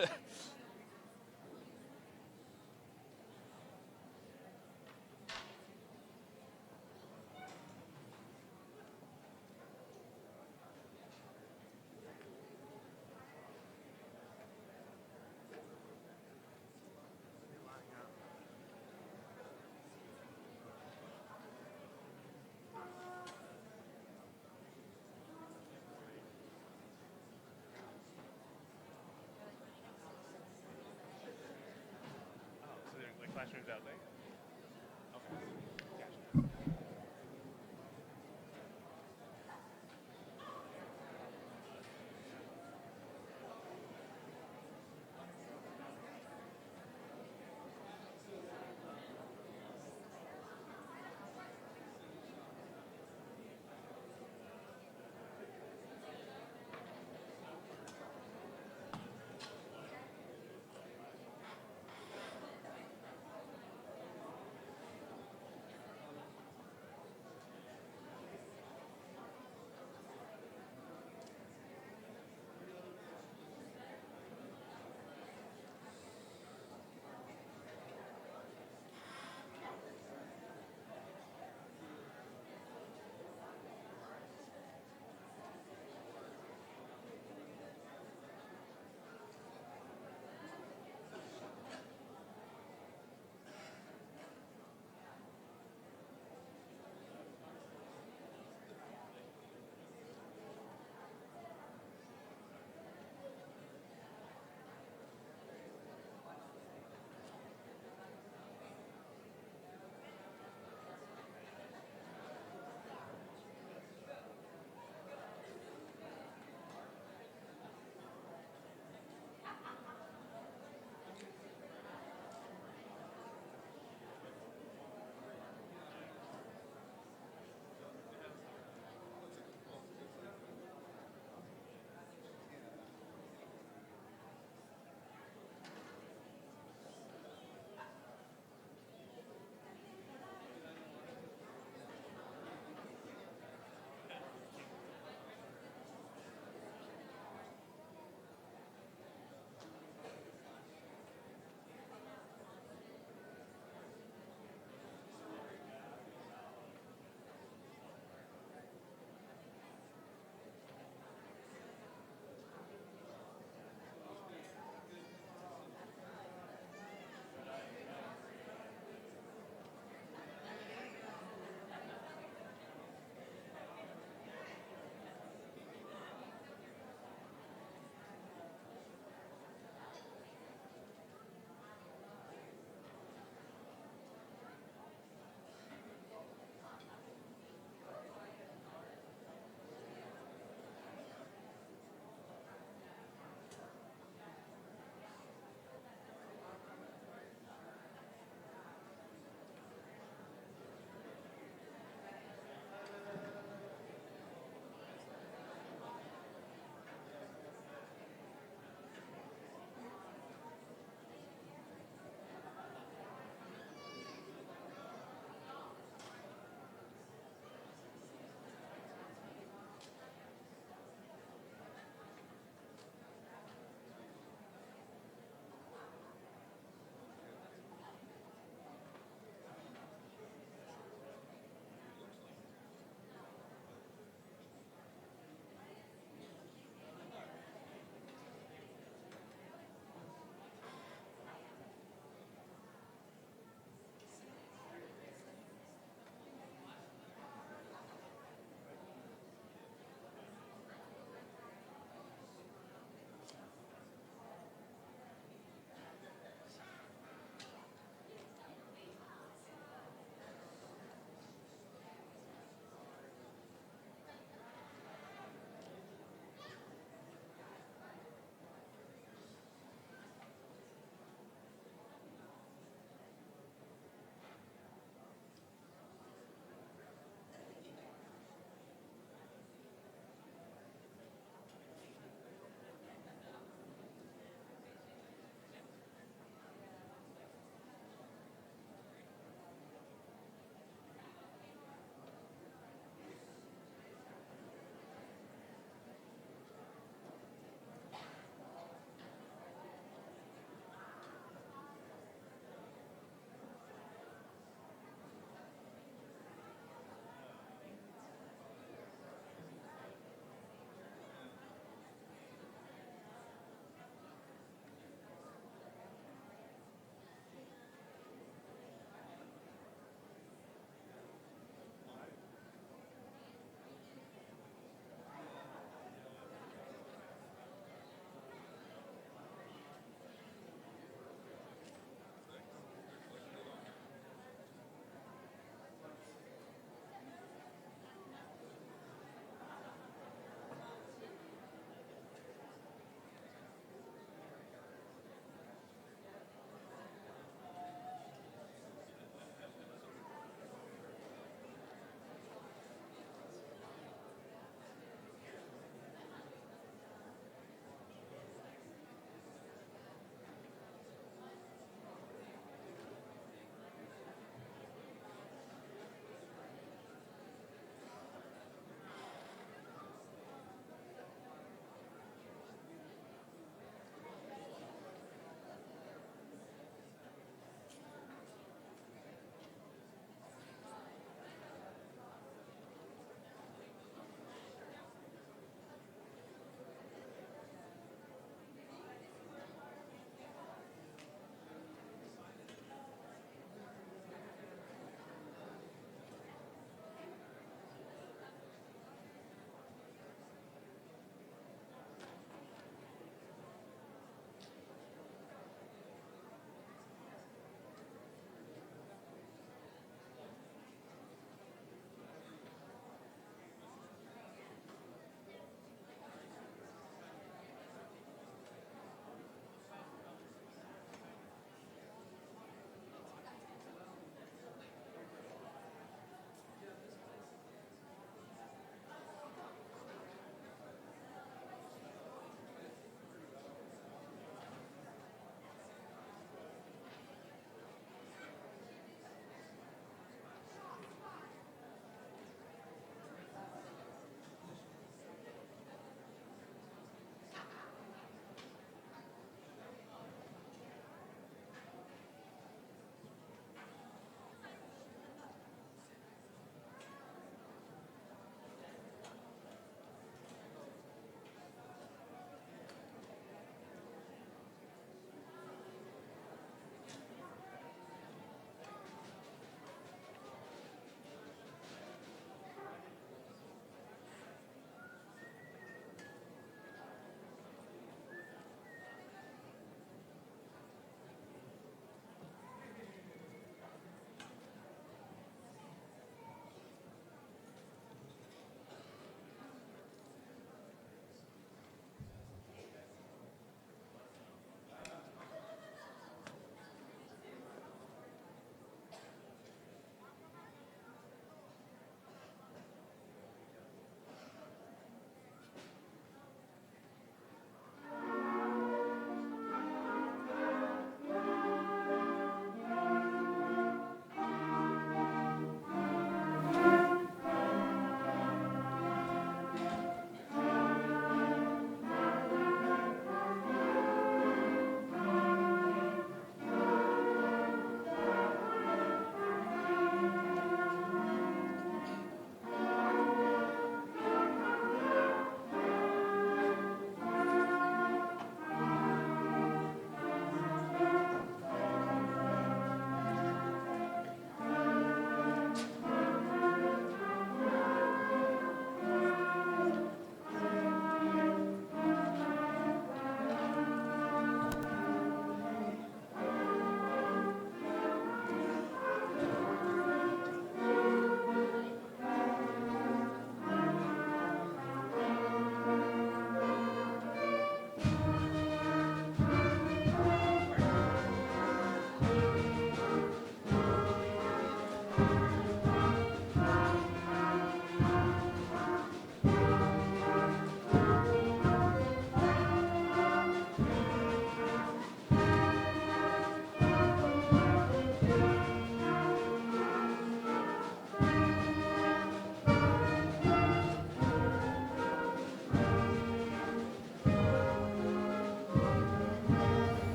Oh, so they're like classrooms out there? Okay. Gotcha.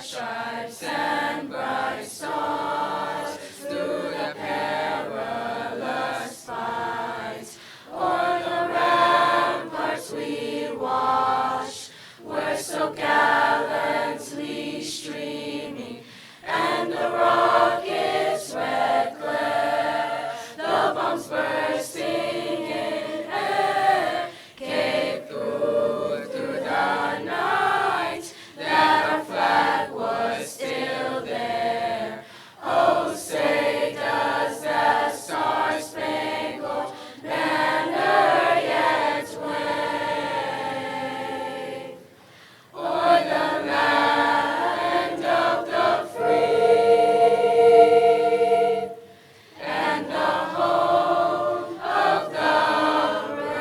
stripes and bright stars, through the perilous fight, o'er the ramparts we watched, were so gallantly streaming, and the rockets' red glare, the bombs bursting in air, gave proof through the night that our flag was still there. Oh, say does that star-spangled banner yet wave o'er the land of the free and the home of the brave.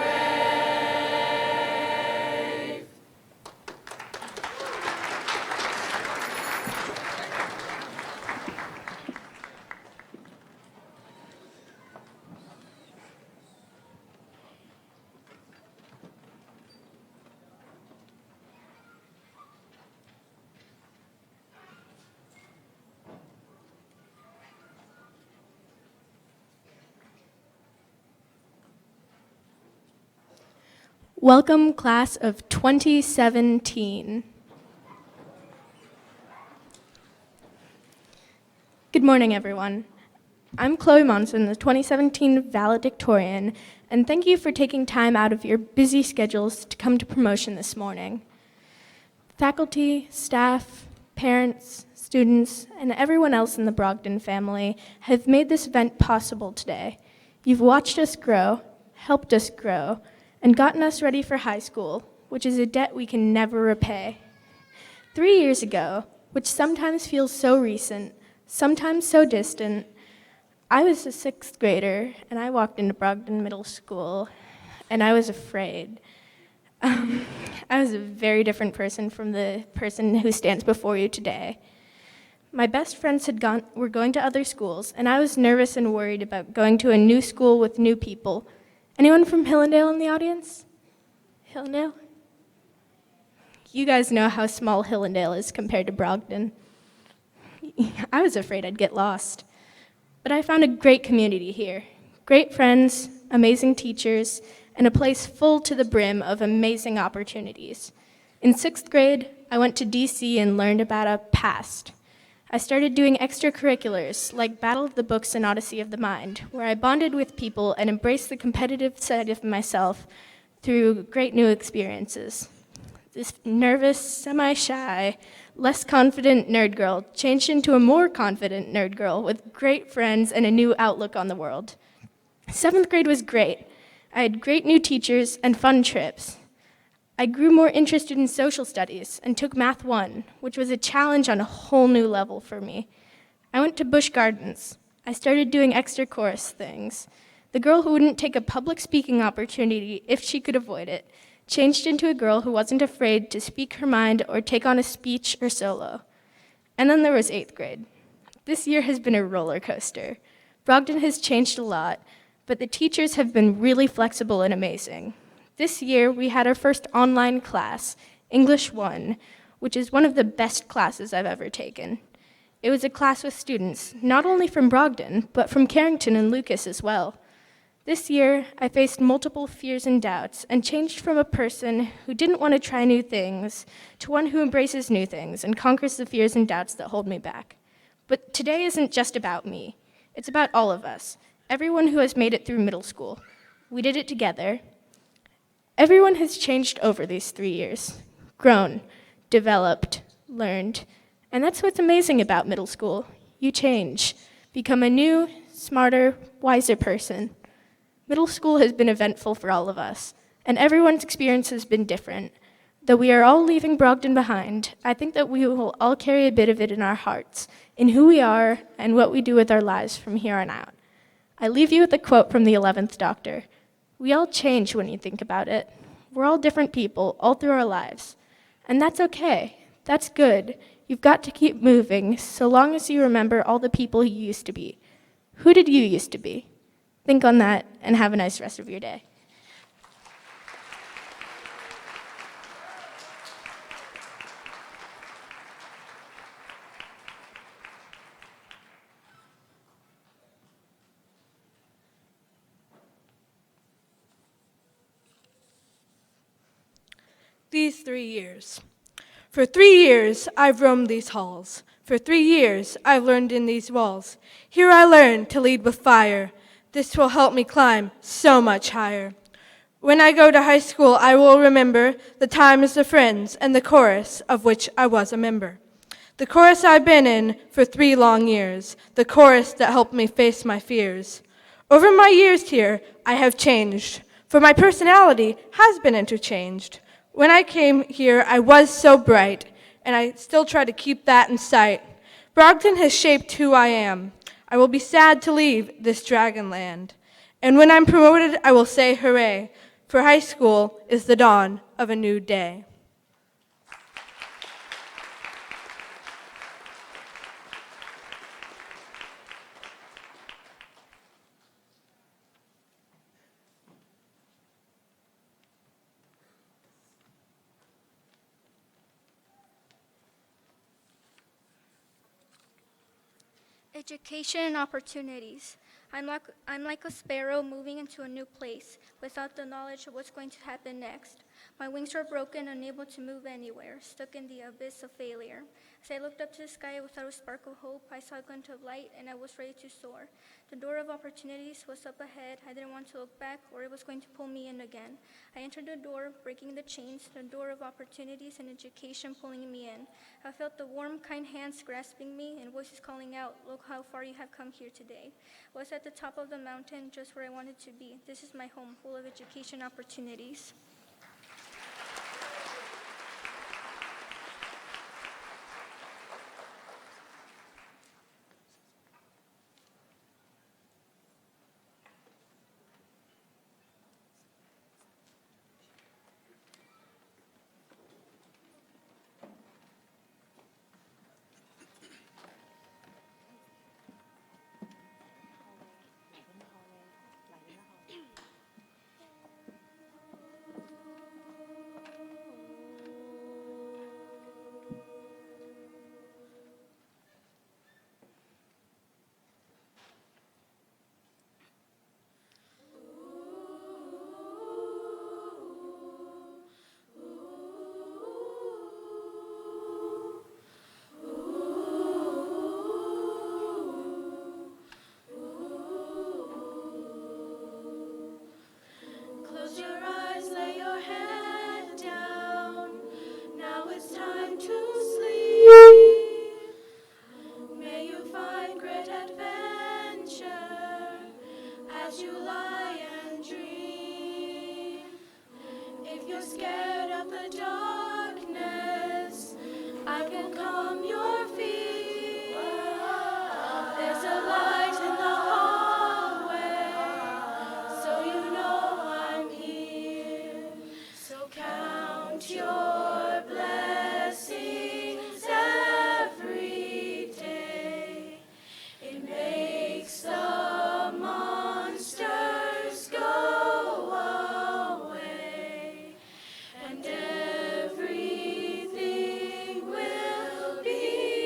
Welcome, class of 2017. Good morning, everyone. I'm Chloe Monson, the 2017 valedictorian, and thank you for taking time out of your busy schedules to come to promotion this morning. Faculty, staff, parents, students, and everyone else in the Brogden family have made this event possible today. You've watched us grow, helped us grow, and gotten us ready for high school, which is a debt we can never repay. 3 years ago, which sometimes feels so recent, sometimes so distant, I was a 6th grader, and I walked into Brogden Middle School, and I was afraid. I was a very different person from the person who stands before you today. My best friends were going to other schools, and I was nervous and worried about going to a new school with new people. Anyone from Hillendale in the audience? Hillendale? You guys know how small Hillendale is compared to Brogden. I was afraid I'd get lost. But I found a great community here. Great friends, amazing teachers, and a place full to the brim of amazing opportunities. In 6th grade, I went to DC and learned about a past. I started doing extracurriculars like Battle of the Books and Odyssey of the Mind, where I bonded with people and embraced the competitive side of myself through great new experiences. This nervous, semi-shy, less confident nerd girl changed into a more confident nerd girl with great friends and a new outlook on the world. 7th grade was great. I had great new teachers and fun trips. I grew more interested in social studies and took Math 1, which was a challenge on a whole new level for me. I went to Busch Gardens. I started doing extra chorus things. The girl who wouldn't take a public speaking opportunity if she could avoid it changed into a girl who wasn't afraid to speak her mind or take on a speech or solo. And then there was 8th grade. This year has been a roller coaster. Brogden has changed a lot, but the teachers have been really flexible and amazing. This year, we had our first online class, English 1, which is one of the best classes I've ever taken. It was a class with students, not only from Brogden, but from Carrington and Lucas as well. This year, I faced multiple fears and doubts and changed from a person who didn't want to try new things to one who embraces new things and conquers the fears and doubts that hold me back. But today isn't just about me. It's about all of us, everyone who has made it through middle school. We did it together. Everyone has changed over these 3 years, grown, developed, learned, and that's what's amazing about middle school. You change, become a new, smarter, wiser person. Middle school has been eventful for all of us, and everyone's experience has been different. Though we are all leaving Brogden behind, I think that we will all carry a bit of it in our hearts, in who we are and what we do with our lives from here on out. I leave you with a quote from the 11th Doctor. We all change when you think about it. We're all different people all through our lives. And that's okay. That's good. You've got to keep moving so long as you remember all the people you used to be. Who did you used to be? Think on that and have a nice rest of your day. these 3 years. For 3 years, I've roamed these halls. For 3 years, I've learned in these walls. Here I learned to lead with fire. This will help me climb so much higher. When I go to high school, I will remember the times, the friends, and the chorus of which I was a member. The chorus I've been in for 3 long years, the chorus that helped me face my fears. Over my years here, I have changed, for my personality has been interchanged. When I came here, I was so bright, and I still try to keep that in sight. Brogden has shaped who I am. I will be sad to leave this dragon land. And when I'm promoted, I will say hooray, for high school is the dawn of a new day. Education and opportunities. I'm like a sparrow moving into a new place without the knowledge of what's going to happen next. My wings were broken, unable to move anywhere, stuck in the abyss of failure. As I looked up to the sky without a spark of hope, I saw a glint of light and I was ready to soar. The door of opportunities was up ahead. I didn't want to look back or it was going to pull me in again. I entered the door, breaking the chains, the door of opportunities and education pulling me in. I felt the warm, kind hands grasping me and voices calling out, "Look how far you have come here today." I was at the top of the mountain, just where I wanted to be. This is my home, full of education opportunities. Close your eyes, lay your head down. Now it's time to sleep. May you find great adventure as you lie and dream. If you're scared of the darkness, I can calm your feet. There's a light in the hallway, so you know I'm here. So count your blessings every day. It makes the monsters go away, and everything will be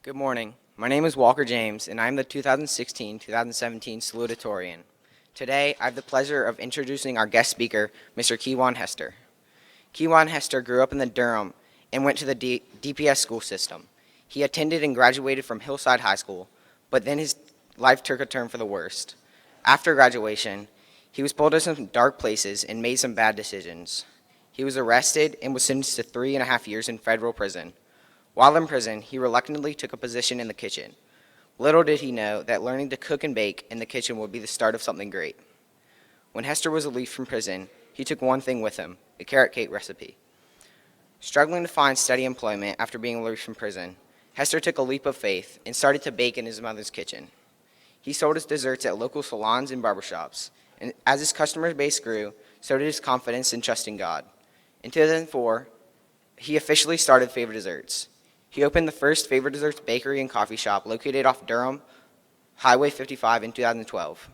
Good morning. My name is Walker James, and I'm the 2016-2017 salutatorian. Today, I have the pleasure of introducing our guest speaker, Mr. Kewan Hester. Kewan Hester grew up in the Durham and went to the DPS school system. He attended and graduated from Hillside High School, but then his life took a turn for the worst. After graduation, he was pulled into some dark places and made some bad decisions. He was arrested and was sentenced to 3.5 years in federal prison. While in prison, he reluctantly took a position in the kitchen. Little did he know that learning to cook and bake in the kitchen would be the start of something great. When Hester was released from prison, he took one thing with him, a carrot cake recipe. Struggling to find steady employment after being released from prison, Hester took a leap of faith and started to bake in his mother's kitchen. He sold his desserts at local salons and barbershops, and as his customer base grew, so did his confidence and trust in God. In 2004, he officially started Favor Desserts. He opened the first Favor Desserts bakery and coffee shop located off Durham Highway 55 in 2012,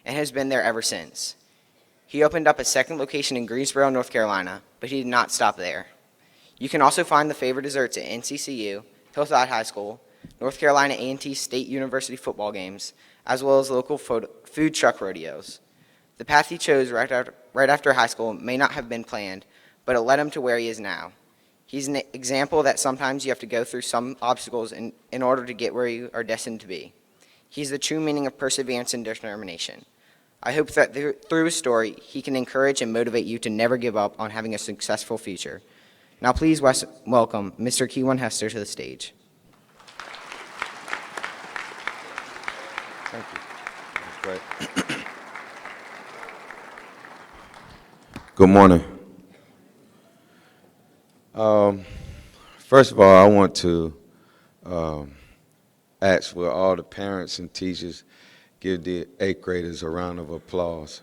and has been there ever since. He opened up a second location in Greensboro, North Carolina, but he did not stop there. You can also find the Favor Desserts at NCCU, Hillside High School, North Carolina A&T State University football games, as well as local food truck rodeos. The path he chose right after high school may not have been planned, but it led him to where he is now. He's an example that sometimes you have to go through some obstacles in order to get where you are destined to be. He's the true meaning of perseverance and determination. I hope that through his story, he can encourage and motivate you to never give up on having a successful future. Now please welcome Mr. Kewan Hester to the stage. Thank you. That's great. Good morning. First of all, I want to ask for all the parents and teachers, give the 8th graders a round of applause.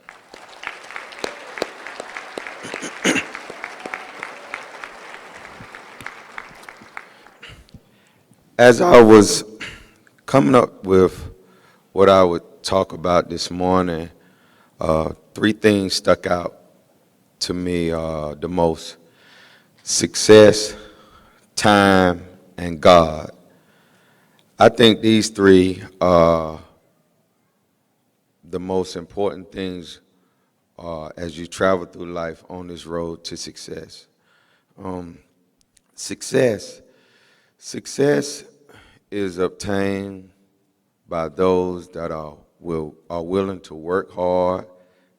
As I was coming up with what I would talk about this morning, 3 things stuck out to me the most: success, time, and God. I think these 3 are the most important things as you travel through life on this road to success. Success is obtained by those that are willing to work hard,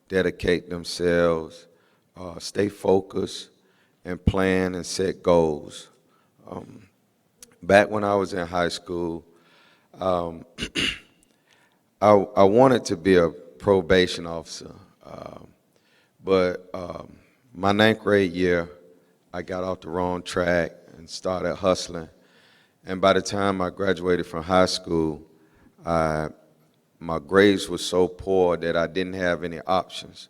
dedicate themselves, stay focused, and plan and set goals. Back when I was in high school, I wanted to be a probation officer, but my 9th grade year, I got off the wrong track and started hustling. And by the time I graduated from high school, my grades were so poor that I didn't have any options.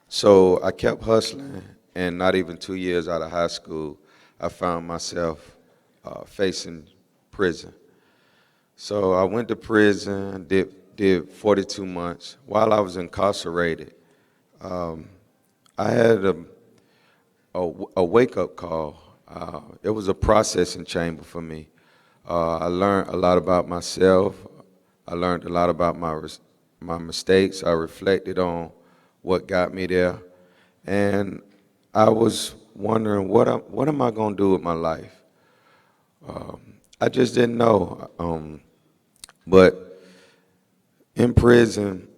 So I kept hustling, and not even 2 years out of high school, I found myself facing prison. So I went to prison, did 42 months. While I was incarcerated, I had a wake-up call. It was a processing chamber for me. I learned a lot about myself. I learned a lot about my mistakes. I reflected on what got me there. And I was wondering, what am I going to do with my life? I just didn't know. But in prison,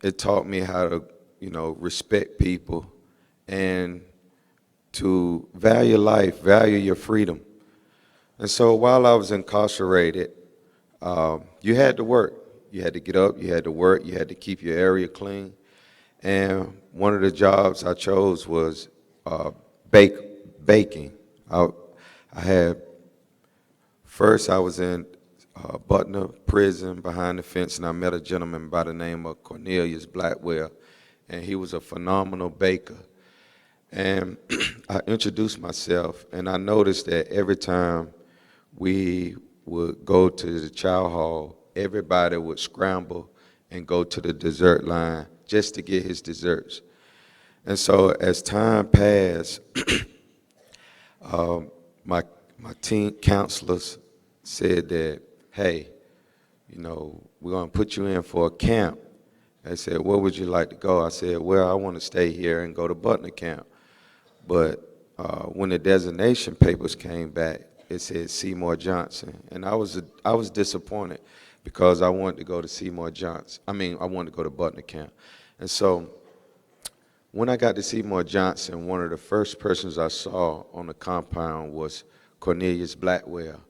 it taught me how to, respect people and to value life, value your freedom. And so while I was incarcerated, you had to work. You had to get up, you had to work, you had to keep your area clean. And one of the jobs I chose was baking. I was in Butner prison behind the fence, and I met a gentleman by the name of Cornelius Blackwell, and he was a phenomenal baker. And I introduced myself, and I noticed that every time we would go to the chow hall, everybody would scramble and go to the dessert line just to get his desserts. And so as time passed, my my teen counselors said that, hey, we're going to put you in for a camp. They said, where would you like to go? I said, well, I want to stay here and go to Butler camp. But when the designation papers came back, it said Seymour Johnson. And I was disappointed because I wanted to go to Seymour Johnson. I wanted to go to Butler camp. And so when I got to Seymour Johnson, one of the first persons I saw on the compound was Cornelius Blackwell.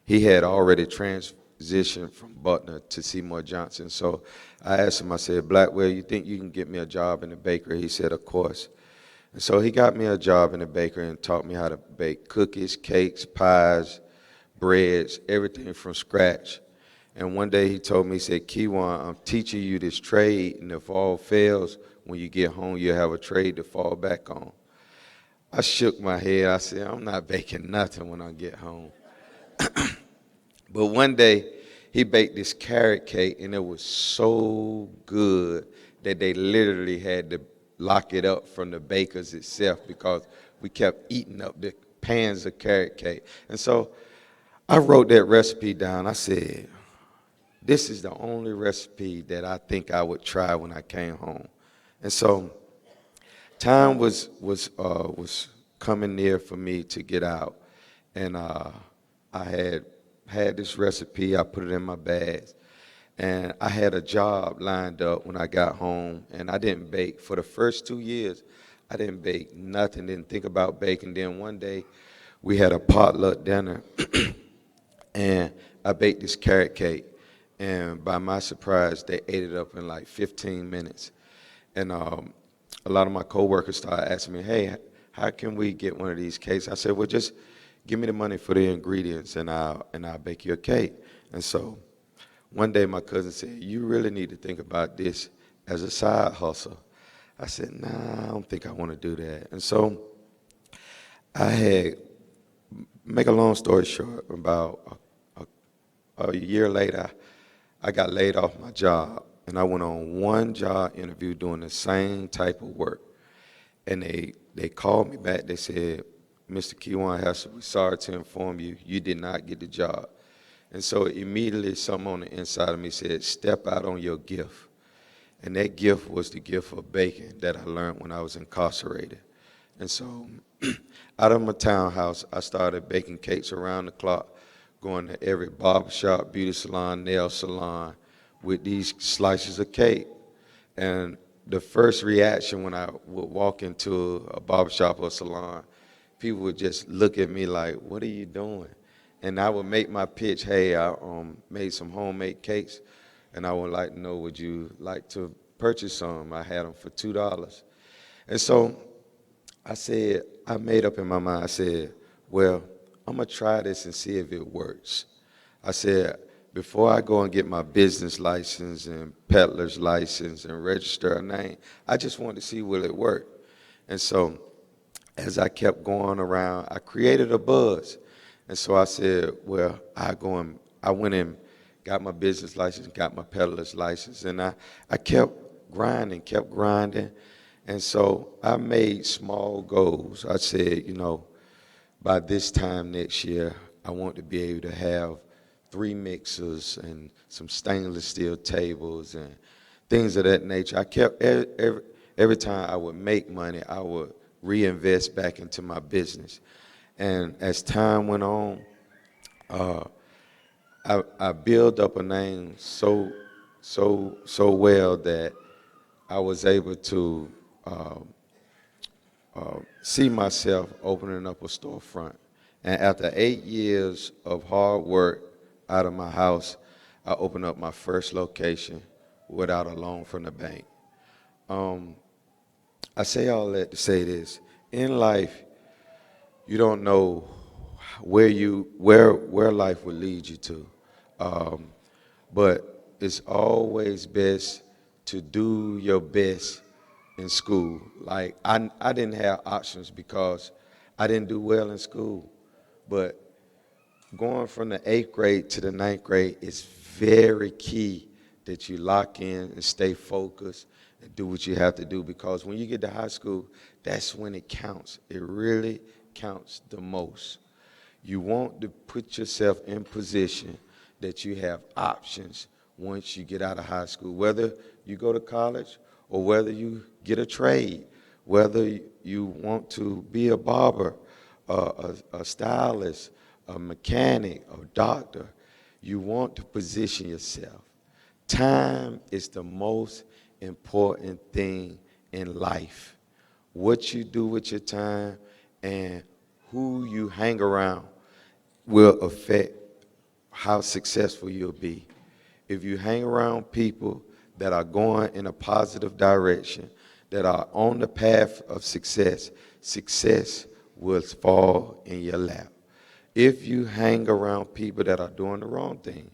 He had already transitioned from Butler to Seymour Johnson. So I asked him, I said, Blackwell, you think you can get me a job in the bakery? He said, of course. And so he got me a job in the bakery and taught me how to bake cookies, cakes, pies, breads, everything from scratch. And one day he told me, he said, Keywan, I'm teaching you this trade, and if all fails, when you get home, you'll have a trade to fall back on. I shook my head. I said, I'm not baking nothing when I get home. But one day, he baked this carrot cake, and it was so good that they literally had to lock it up from the bakers itself because we kept eating up the pans of carrot cake. And so I wrote that recipe down. I said, this is the only recipe that I think I would try when I came home. And so time was coming near for me to get out, and I had this recipe. I put it in my bags, and I had a job lined up when I got home, and I didn't bake. For the first 2 years, I didn't bake nothing, didn't think about baking. Then one day, we had a potluck dinner, and I baked this carrot cake, and by my surprise, they ate it up in like 15 minutes. And a lot of my coworkers started asking me, hey, how can we get one of these cakes? I said, well, just give me the money for the ingredients, and I'll bake you a cake. And so one day my cousin said, you really need to think about this as a side hustle. I said, nah, I don't think I want to do that. And so make a long story short, about a year later, I got laid off my job, and I went on one job interview doing the same type of work. And they called me back. They said, Mr. Keywan Hester, we're sorry to inform you, you did not get the job. And so immediately something on the inside of me said, step out on your gift. And that gift was the gift of baking that I learned when I was incarcerated. And so out of my townhouse, I started baking cakes around the clock, going to every barbershop, beauty salon, nail salon with these slices of cake. And the first reaction when I would walk into a barbershop or salon, people would just look at me like, what are you doing? And I would make my pitch, hey, I made some homemade cakes, and I would like to know, would you like to purchase some? I had them for $2. And so I made up in my mind, I said, well, I'm going to try this and see if it works. I said, before I go and get my business license and peddler's license and register a name, I just wanted to see will it work. And so as I kept going around, I created a buzz. And so I said, well, I went and got my business license, got my peddler's license, and I kept grinding. And so I made small goals. I said, by this time next year, I want to be able to have 3 mixers and some stainless steel tables and things of that nature. I kept, every time I would make money, I would reinvest back into my business. And as time went on, I built up a name so well that I was able to see myself opening up a storefront. And after 8 years of hard work out of my house, I opened up my first location without a loan from the bank. I say all that to say this. In life, you don't know where life will lead you to. But it's always best to do your best in school. Like, I didn't have options because I didn't do well in school. But going from the 8th grade to the 9th grade is very key that you lock in and stay focused and do what you have to do, because when you get to high school, that's when it counts. It really counts the most. You want to put yourself in position that you have options once you get out of high school, whether you go to college or whether you get a trade, whether you want to be a barber, a stylist, a mechanic, a doctor. You want to position yourself. Time is the most important thing in life. What you do with your time and who you hang around will affect how successful you'll be. If you hang around people that are going in a positive direction, that are on the path of success, success will fall in your lap. If you hang around people that are doing the wrong thing,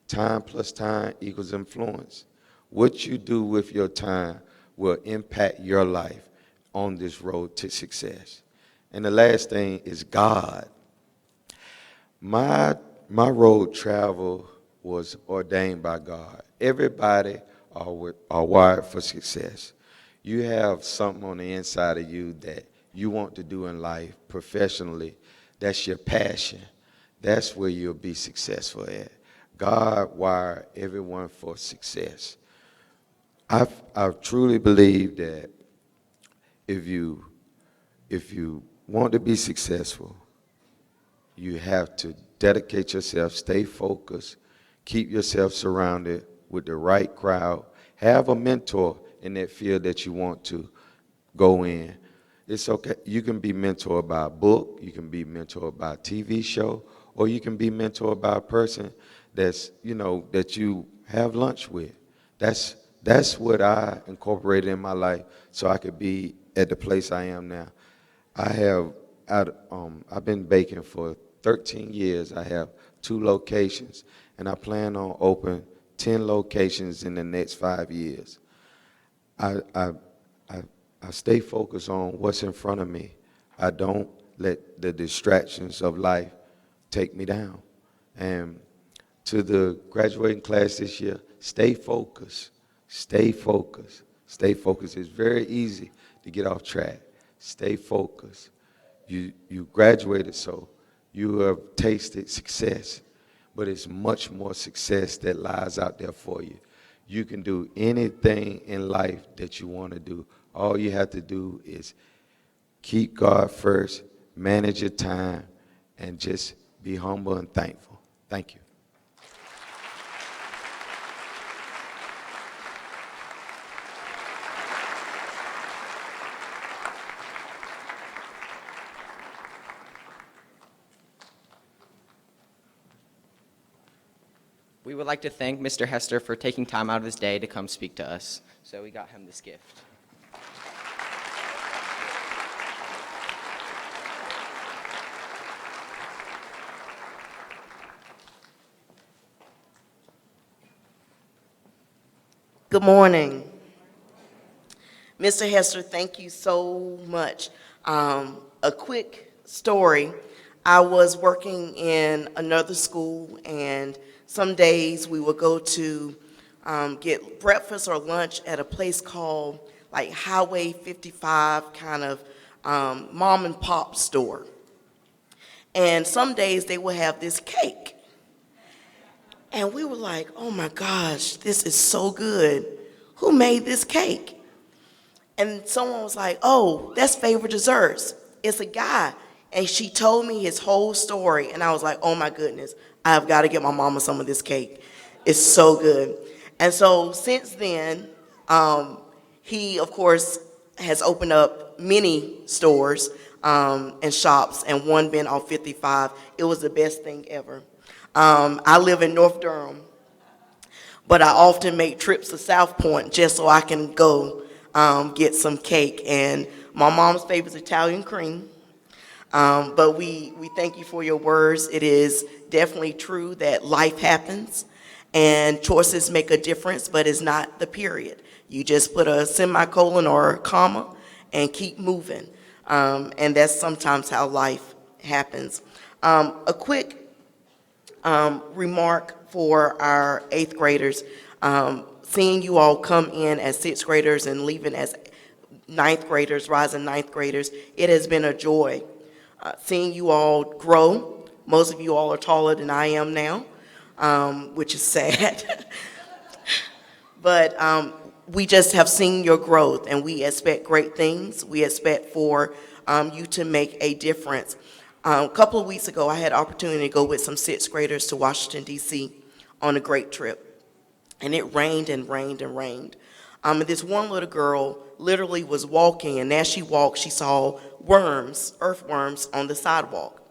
time plus time equals influence. What you do with your time will impact your life on this road to success. And the last thing is God. My road travel was ordained by God. Everybody are wired for success. You have something on the inside of you that you want to do in life professionally. That's your passion. That's where you'll be successful at. God wired everyone for success. I truly believe that if you want to be successful, you have to dedicate yourself, stay focused, keep yourself surrounded with the right crowd, have a mentor in that field that you want to go in. It's okay. You can be mentored by a book, you can be mentored by a TV show, or you can be mentored by a person that's, that you have lunch with. That's what I incorporated in my life so I could be at the place I am now. I've been baking for 13 years. I have 2 locations, and I plan on opening 10 locations in the next 5 years. I stay focused on what's in front of me. I don't let the distractions of life take me down. And to the graduating class this year, stay focused. Stay focused. Stay focused. It's very easy to get off track. Stay focused. You graduated, so you have tasted success, but it's much more success that lies out there for you. You can do anything in life that you want to do. All you have to do is keep God first, manage your time, and just be humble and thankful. Thank you. We would like to thank Mr. Hester for taking time out of his day to come speak to us. So we got him this gift. Good morning. Mr. Hester, thank you so much. A quick story. I was working in another school, and some days we would go to get breakfast or lunch at a place called like Highway 55, kind of mom and pop store. And some days they would have this cake. And we were like, oh my gosh, this is so good. Who made this cake? And someone was like, oh, that's Favorite Desserts. It's a guy. And she told me his whole story. And I was like, oh my goodness, I've got to get my mama some of this cake. It's so good. And so since then, he, of course, has opened up many stores and shops, and one being off 55. It was the best thing ever. I live in North Durham, but I often make trips to South Point just so I can go get some cake. And my mom's favorite is Italian cream. But we thank you for your words. It is definitely true that life happens and choices make a difference, but it's not the period. You just put a semicolon or a comma and keep moving. And that's sometimes how life happens. A quick remark for our 8th graders. Seeing you all come in as 6th graders and leaving as 9th graders, rising 9th graders, it has been a joy. Seeing you all grow, Most of you all are taller than I am now, which is sad. But we just have seen your growth, and we expect great things. We expect for you to make a difference. A couple of weeks ago, I had the opportunity to go with some sixth graders to Washington, D.C. on a great trip. And it rained and rained and rained. And this one little girl literally was walking, and as she walked, she saw worms, earthworms, on the sidewalk.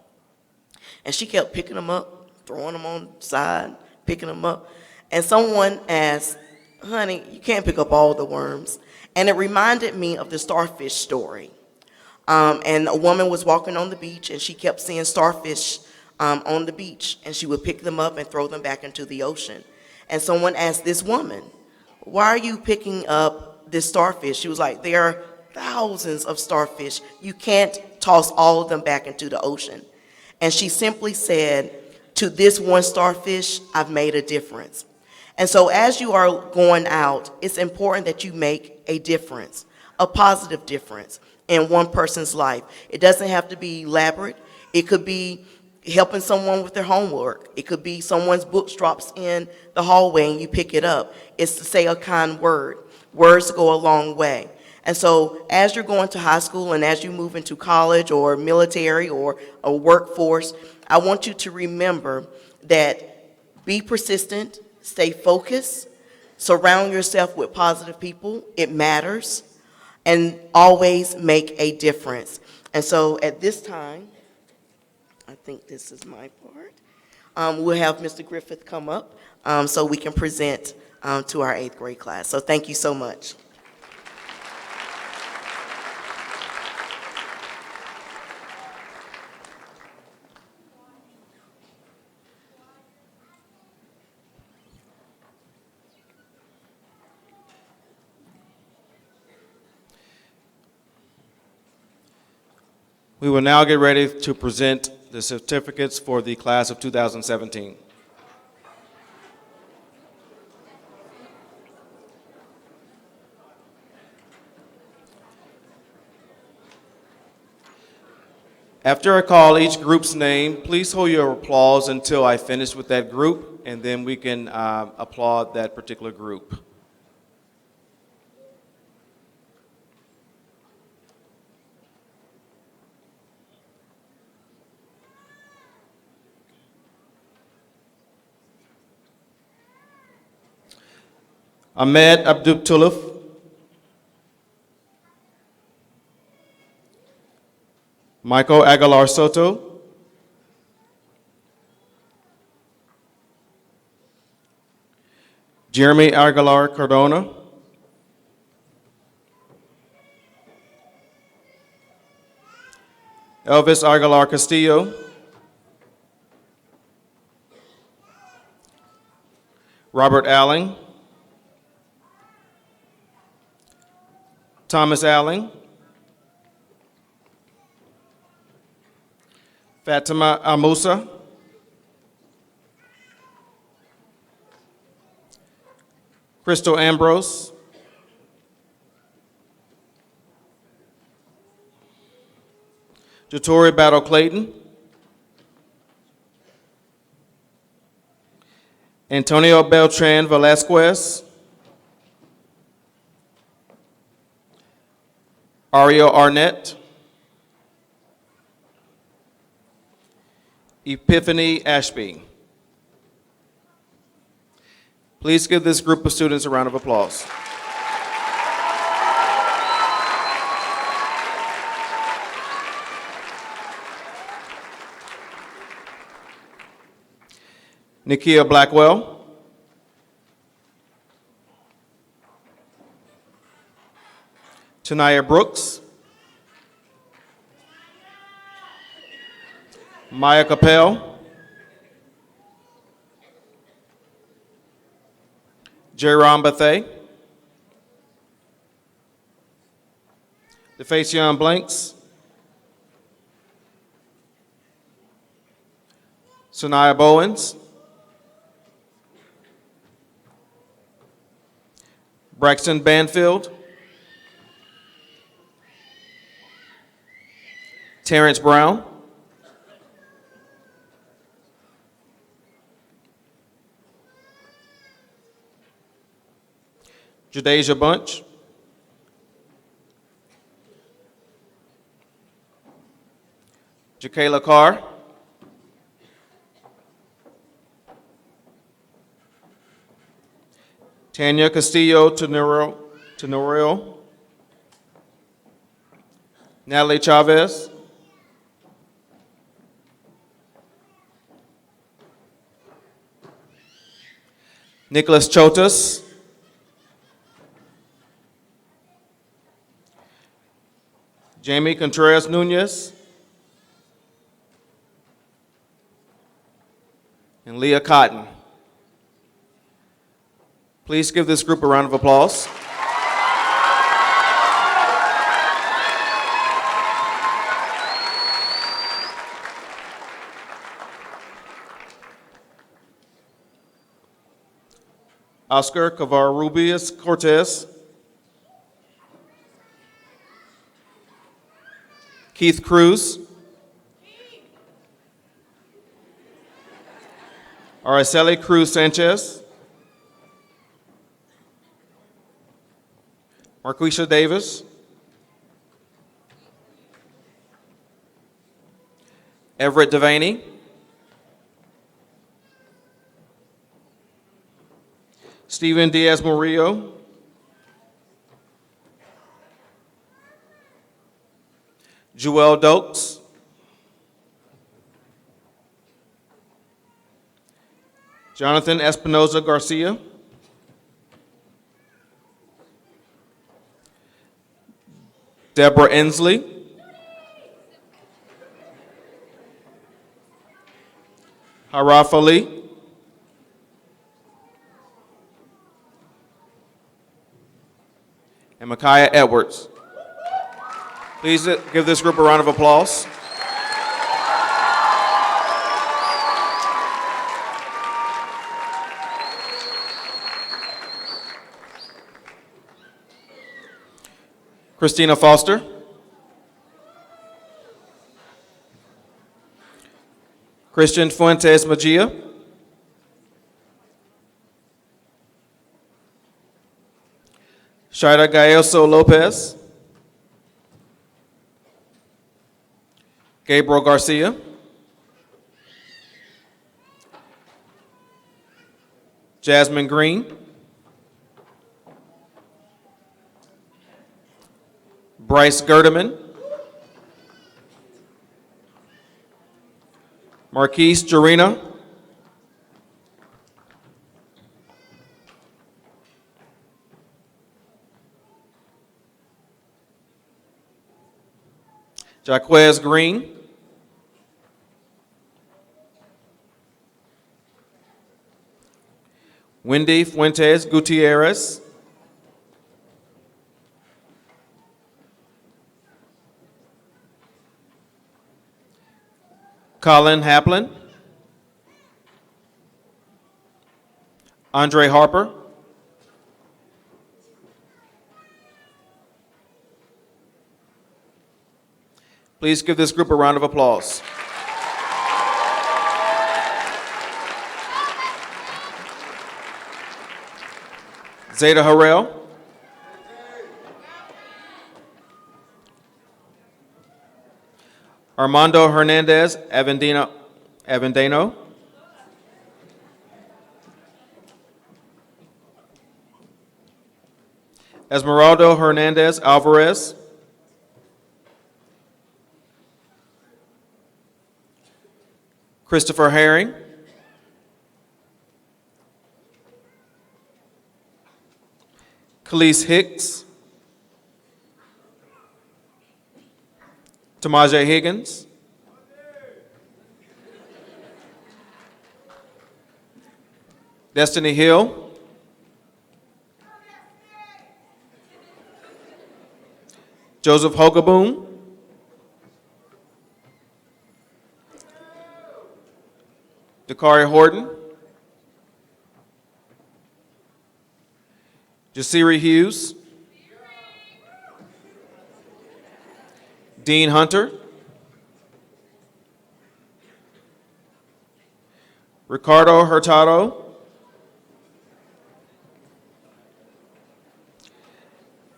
And she kept picking them up, throwing them on the side, picking them up. And someone asked, honey, you can't pick up all the worms. And it reminded me of the starfish story. And a woman was walking on the beach, and she kept seeing starfish on the beach, and she would pick them up and throw them back into the ocean. And someone asked this woman, why are you picking up this starfish? She was like, there are thousands of starfish. You can't toss all of them back into the ocean. And she simply said, to this one starfish, I've made a difference. And so as you are going out, it's important that you make a difference, a positive difference in one person's life. It doesn't have to be elaborate. It could be helping someone with their homework. It could be someone's book drops in the hallway and you pick it up. It's to say a kind word. Words go a long way. And so as you're going to high school and as you move into college or military or a workforce, I want you to remember that be persistent, stay focused, surround yourself with positive people. It matters. And always make a difference. And so at this time, I think this is my part. We'll have Mr. Griffith come up so we can present to our 8th grade class. So thank you so much. We will now get ready to present the certificates for the class of 2017. After I call each group's name, please hold your applause until I finish with that group, and then we can applaud that particular group. Ahmed Abdultuluf, Michael Aguilar Soto, Jeremy Aguilar Cardona, Elvis Aguilar Castillo, Robert Alling, Thomas Alling, Fatima Amusa, Crystal Ambrose, Jatori Battle Clayton, Antonio Beltran Velasquez, Ario Arnett, Epiphany Ashby. Please give this group of students a round of applause. Nikia Blackwell, Tanaya Brooks, Maya Capel, Jerron Bethay, DeFacion Blanks, Sanaya Bowens, Braxton Banfield, Terrence Brown, Jadeja Bunch. Jakayla Carr. Tanya Castillo Tenorio. Natalie Chavez. Nicholas Chotas. Jamie Contreras Nunez. And Leah Cotton. Please give this group a round of applause. Oscar Cavarrubias Cortez. Keith Cruz. Araceli Cruz Sanchez. Marquisha Davis. Everett Devaney. Stephen Diaz Murillo. Joel Dokes. Jonathan Espinoza Garcia. Deborah Ensley. Haraf Ali. And Micaiah Edwards. Please give this group a round of applause. Christina Foster. Christian Fuentes Mejia. Shaida Gayoso Lopez. Gabriel Garcia. Jasmine Green. Bryce Gerdeman. Marquise Jarena. Jaquez Green. Wendy Fuentes Gutierrez. Colin Haplin. Andre Harper. Please give this group a round of applause. Zeta Harrell. Armando Hernandez Avendano. Esmeralda Hernandez Alvarez. Christopher Herring. Khalees Hicks. Tamaje Higgins. Destiny Hill. Joseph Hogaboom. Dakari Horton. Jasiri Hughes. Dean Hunter. Ricardo Hurtado.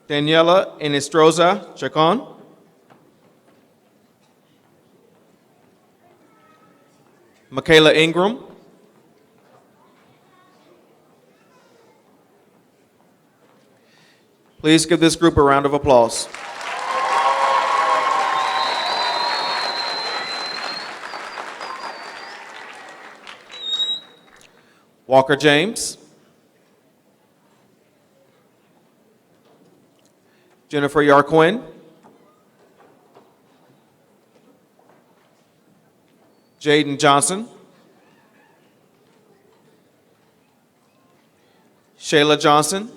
Daniela Inestroza Chacon. Michaela Ingram. Please give this group a round of applause. Walker James. Jennifer Yarquin. Jaden Johnson. Shayla Johnson.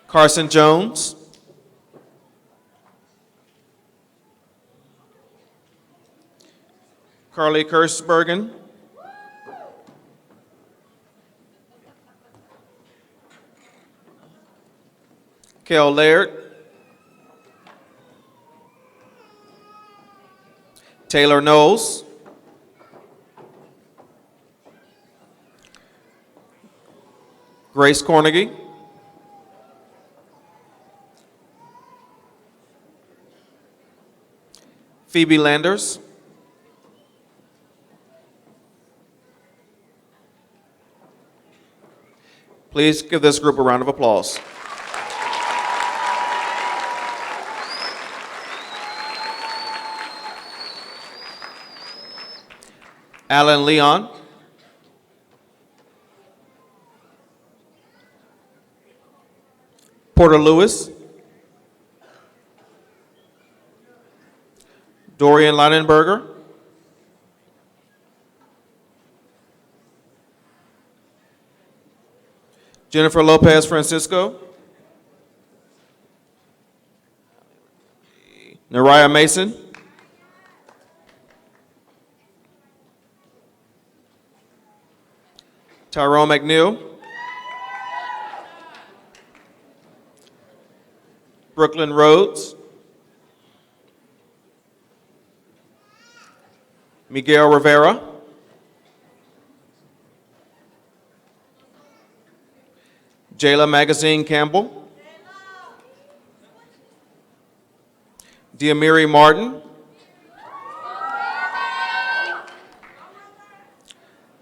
Carson Jones. Carly Kirschbergen. Kel Laird. Taylor Knowles. Grace Cornegie. Phoebe Landers. Please give this group a round of applause. Alan Leon. Porter Lewis. Dorian Leinenberger. Jennifer Lopez Francisco. Nariah Mason. Tyrone McNeil. Brooklyn Rhodes. Miguel Rivera. Jayla Magazine Campbell. Diamiri Martin.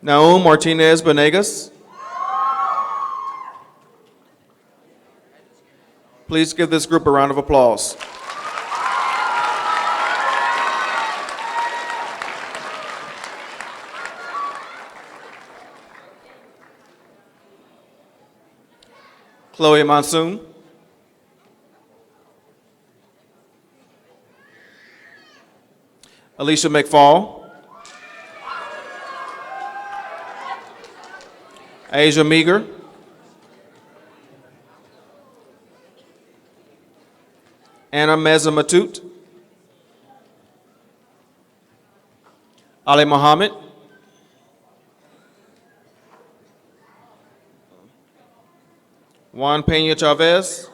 Naum Martinez Benegas. Please give this group a round of applause. Chloe Monsoon. Alicia McFall. Asia Meager. Anna Meza Matut. Ali Muhammad. Juan Pena Chavez.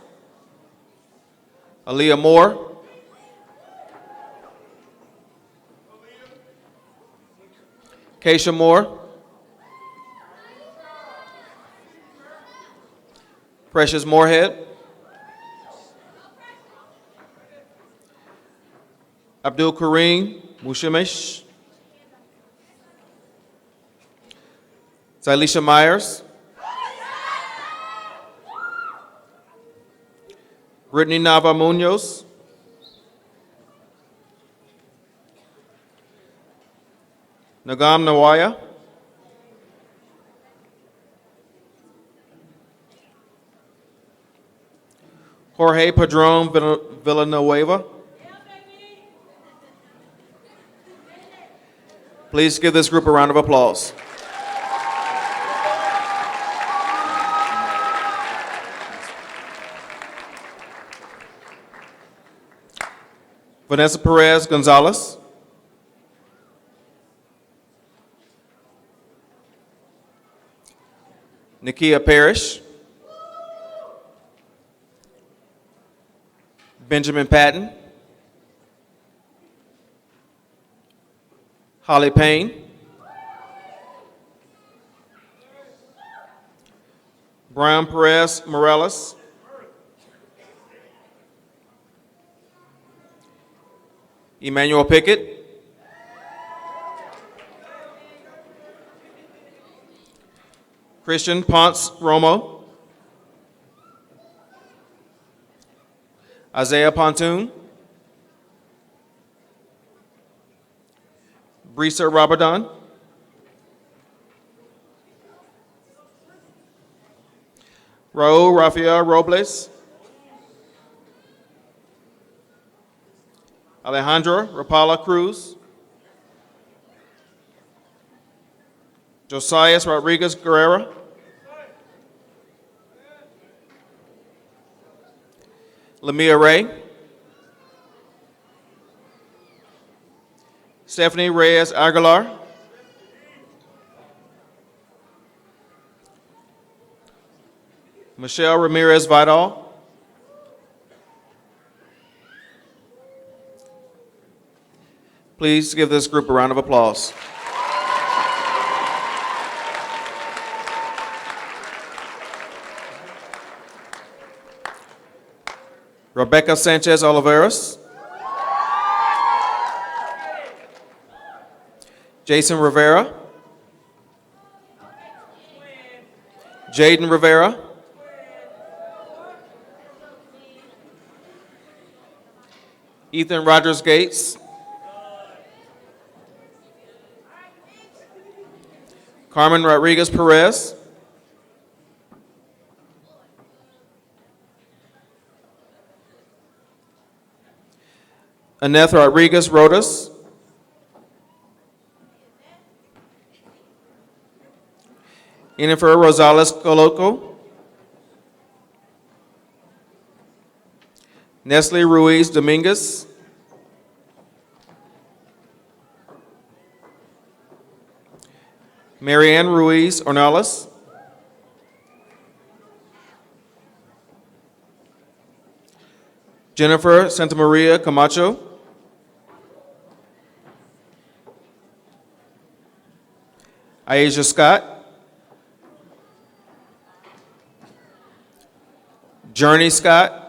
Aaliyah Moore. Keisha Moore. Precious Moorhead. Abdul Kareem Mushimish. Zylisha Myers. Brittany Nava Munoz. Nagam Nawaya. Jorge Padron Villanueva. Please give this group a round of applause. Vanessa Perez Gonzalez. Nikia Parrish. Benjamin Patton. Holly Payne. Brown Perez Morales. Emmanuel Pickett. Christian Ponce Romo. Isaiah Pontoon. Brisa Rabadon. Raul Rafael Robles. Alejandra Rapala Cruz. Josias Rodriguez Guerrera. Lamia Ray. Stephanie Reyes Aguilar. Michelle Ramirez Vidal. Please give this group a round of applause. Rebecca Sanchez Oliveras. Jason Rivera. Jaden Rivera. Ethan Rogers Gates. Carmen Rodriguez Perez. Aneth Rodriguez Rodas. Jennifer Rosales Coloco. Nestle Ruiz Dominguez. Marianne Ruiz Ornelas. Jennifer Santamaria Camacho. Aisha Scott. Journey Scott.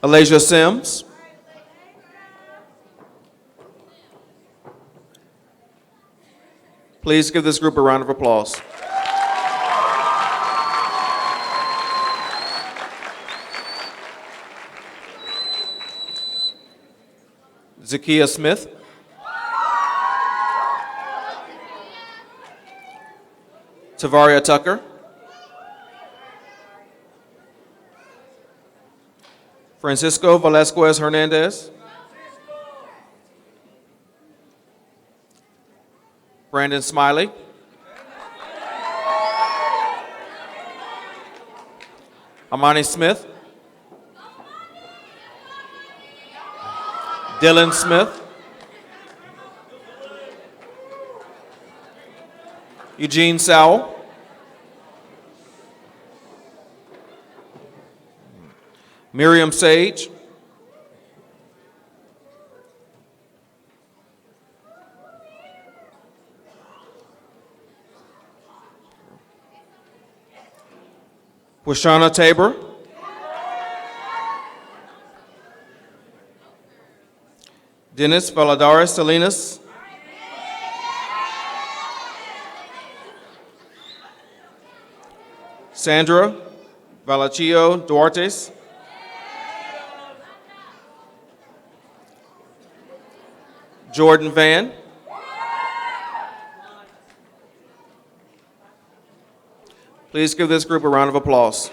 Alasia Sims. Please give this group a round of applause. Zakia Smith. Tavaria Tucker. Francisco Velasquez Hernandez. Brandon Smiley. Amani Smith. Dylan Smith. Eugene Sowell. Miriam Sage. Washana Tabor. Dennis Valadares Salinas. Sandra Valachio Duartes. Jordan Van. Please give this group a round of applause.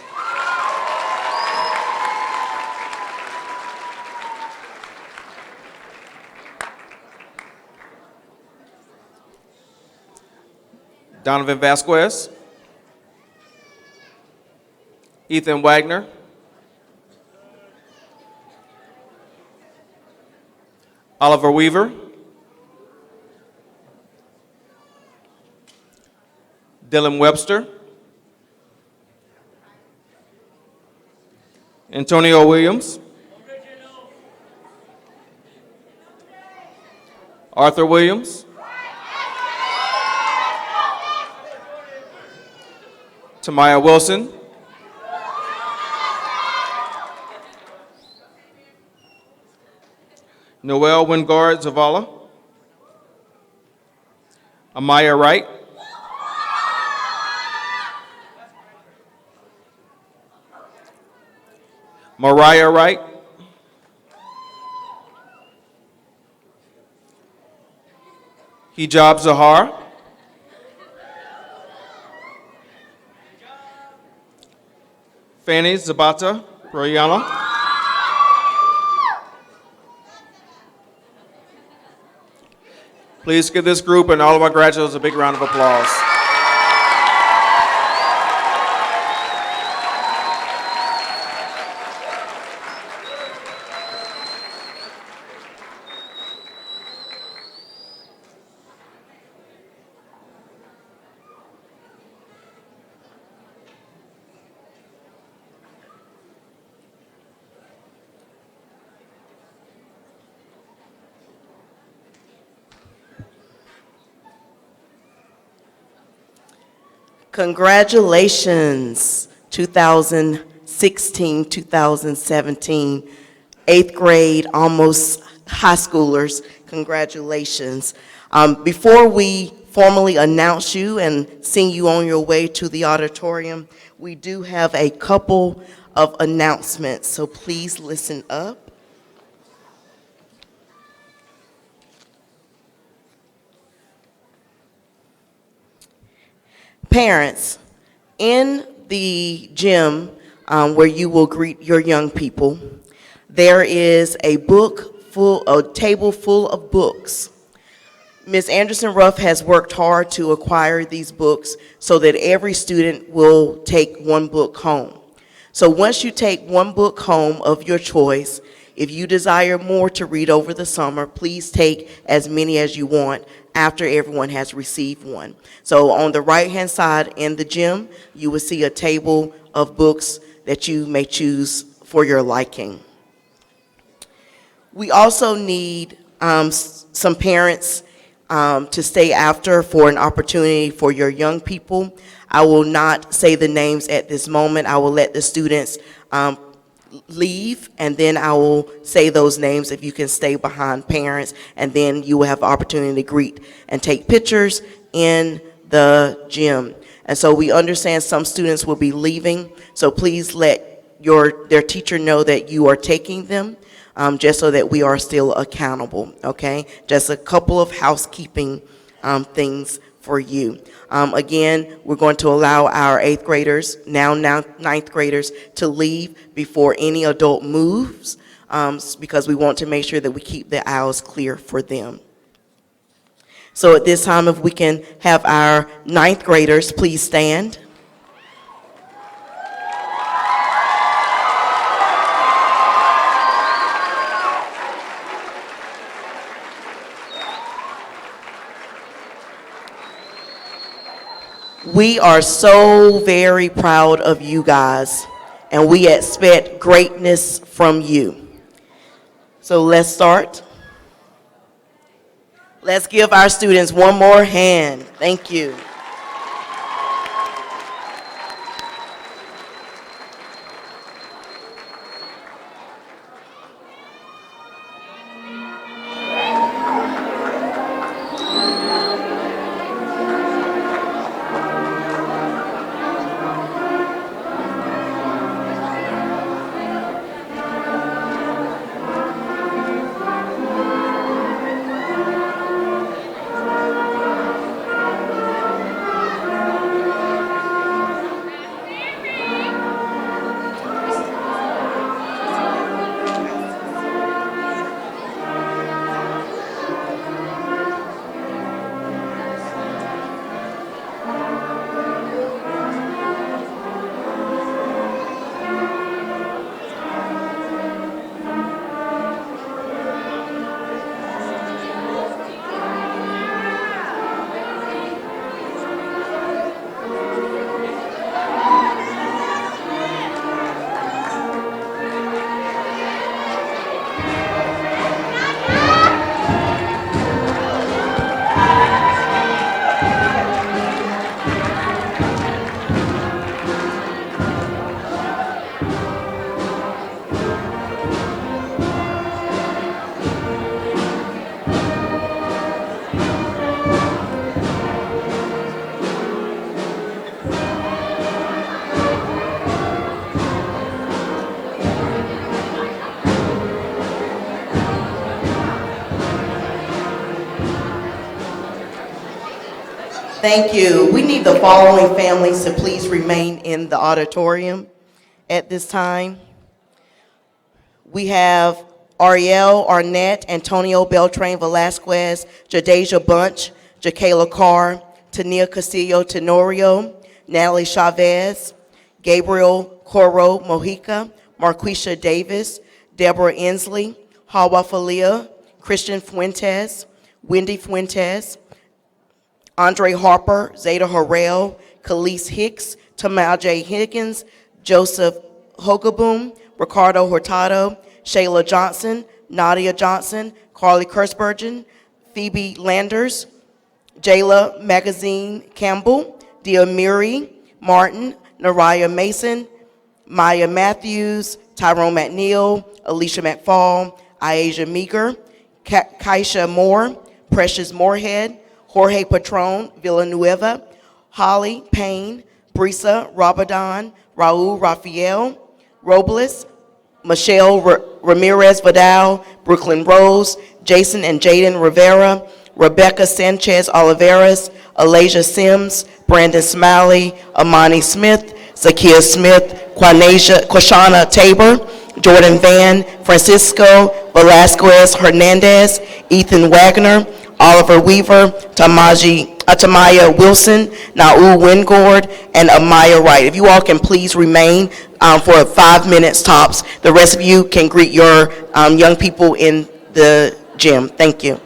Donovan Vasquez. Ethan Wagner. Oliver Weaver. Dylan Webster. Antonio Williams. Arthur Williams. Tamaya Wilson. Noel Wingard Zavala. Amaya Wright. Mariah Wright. Hijab Zahar. Fanny Zabata Royana. Please give this group and all of our graduates a big round of applause. Congratulations, 2016, 2017, eighth grade, almost high schoolers. Congratulations. Before we formally announce you and send you on your way to the auditorium, we do have a couple of announcements, so please listen up. Parents, in the gym where you will greet your young people, there is a table full of books. Ms. Anderson Ruff has worked hard to acquire these books so that every student will take one book home. So once you take one book home of your choice, if you desire more to read over the summer, please take as many as you want after everyone has received one. So on the right-hand side in the gym, you will see a table of books that you may choose for your liking. We also need some parents to stay after for an opportunity for your young people. I will not say the names at this moment. I will let the students leave, and then I will say those names if you can stay behind parents, and then you will have the opportunity to greet and take pictures in the gym. And so we understand some students will be leaving, so please let their teacher know that you are taking them, just so that we are still accountable, okay? Just a couple of housekeeping things for you. Again, we're going to allow our 8th graders, now 9th graders, to leave before any adult moves, because we want to make sure that we keep the aisles clear for them. So at this time, if we can have our 9th graders please stand. We are so very proud of you guys, and we expect greatness from you. So let's start. Let's give our students one more hand. Thank you. Thank you. We need the following families to please remain in the auditorium at this time. We have Ariel Arnett, Antonio Beltran Velasquez, Jadeja Bunch, Jakayla Carr, Tania Castillo Tenorio, Natalie Chavez, Gabriel Coro Mojica, Marquisha Davis, Deborah Inslee, Hawa Falia, Christian Fuentes, Wendy Fuentes, Andre Harper, Zeta Harrell, Khalees Hicks, Tamal J. Higgins, Joseph Hogaboom, Ricardo Hurtado, Shayla Johnson, Nadia Johnson, Carly Kurzbergen, Phoebe Landers, Jayla Magazine Campbell, Diamiri Martin, Naraya Mason, Maya Matthews, Tyrone McNeil, Alicia McFall, Iasia Meager, Kaisha Moore, Precious Moorhead, Jorge Patron Villanueva, Holly Payne, Brisa Rabadon, Raul Rafael, Robles, Michelle Ramirez Vidal, Brooklyn Rose, Jason and Jaden Rivera, Rebecca Sanchez Oliveras, Alasia Sims, Brandon Smiley, Amani Smith, Zakia Smith, Quashana Tabor, Jordan Van, Francisco Velasquez Hernandez, Ethan Wagner, Oliver Weaver, Tamaya Wilson, Naul Wingord, and Amaya Wright. If you all can please remain for 5 minutes tops. The rest of you can greet your young people in the gym. Thank you.